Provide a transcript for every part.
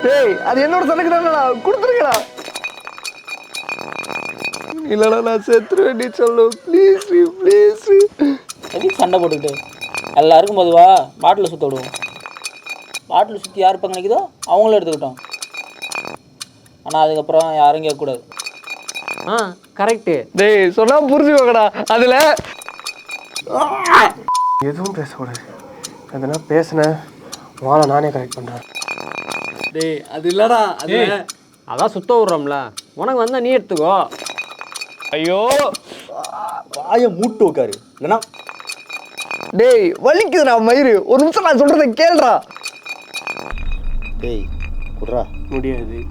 டேய் அது என்னோட சரக்குதானடா கொடுத்துருக்கடா. இல்லடா நான் செத்துருவேன் நீ சொல்லு ப்ளீஸ் ப்ளீஸ். எதுக்கு சண்டை போட்டுக்கிட்டு எல்லாருக்கும் பொதுவா பாட்டில் சுற்ற விடுவோம். பாட்டில் சுற்றி யார் பக்கம் நிற்குதோ அவங்களும் எடுத்துக்கிட்டோம். ஆனால் அதுக்கப்புறம் யாரும் கேட்கக்கூடாது. கரெக்டு. டேய் சொன்னா புரிஞ்சுக்கோங்கடா. அதுல எதுவும் பேசக்கூடாது. அதெல்லாம் பேசினேன் வாழை நானே கரெக்ட் பண்ணுறேன். டேய் அது இல்லடா அது அதான் சுத்த விட்றோம்ல உனக்கு வந்தால் நீ எடுத்துக்கோ. ஐயோ வாயை மூட்டு உட்காரு இல்லைன்னா. டேய் வலிக்குதுடா மயிறு. ஒரு நிமிஷம் நான் சொல்றதை கேளுடா. டேய் குட்ரா முடியாது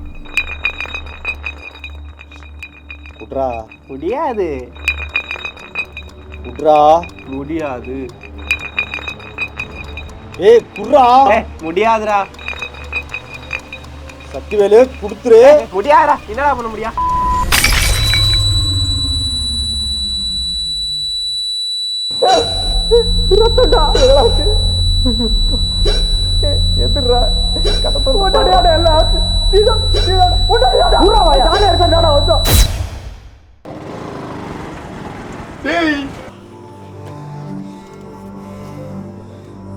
குட்ரா முடியாது குட்ரா முடியாது ஏய் குட்ரா முடியாதுடா சக்திவேலு கொடுத்துரு. முடியாதுடா என்னடா பண்ண முடியா. எதிர்றா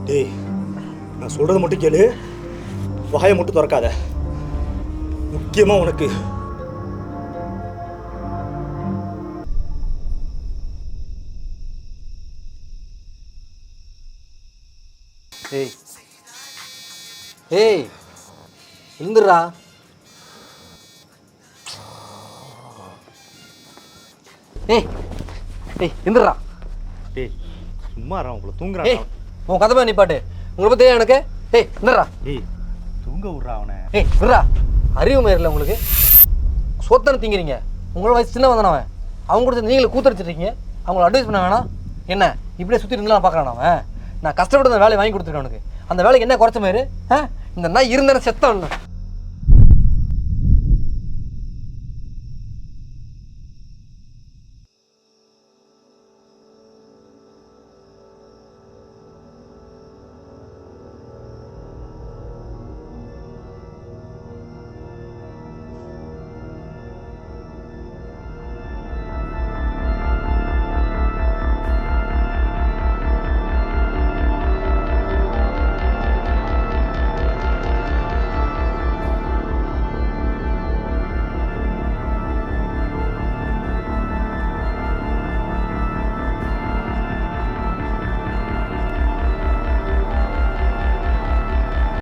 டேய் நான் சொல்றது மட்டும் கேளு, வாயை மட்டும் திறக்காத. முக்கியமா உனக்கு ஏய் ஏய் எழுந்துடுறா. ஏய் ஏய் எழுந்துடுறா. டேய் சும்மா உங்களை ஏய் தூங்குறான். உன் கதை நிப்பாட்டு. உங்களை பற்றி தெரியும் எனக்கு. ஏய் எழுந்துடுறா. டேய் தூங்க விட்றா அவனை. ஏய் விட்றா. அறிவு மேரில்ல உங்களுக்கு. சொத்தனை திங்கிறீங்க. உங்களோட வயசு சின்ன வந்தானவன். அவங்க கூட நீங்களே கூத்தடிச்சிருக்கீங்க. அவங்கள அட்வைஸ் பண்ண வேணாம். என்ன இப்படியே சுற்றி இருந்தாலும் பார்க்குறான் அவன். நான் கஷ்டப்பட்டு அந்த வேலையை வாங்கி கொடுத்துருக்கேன் அவனுக்கு. அந்த வேலைக்கு என்ன குறைச்ச மாதிரி இந்த நாய் இருந்தேன்னு செத்தான்.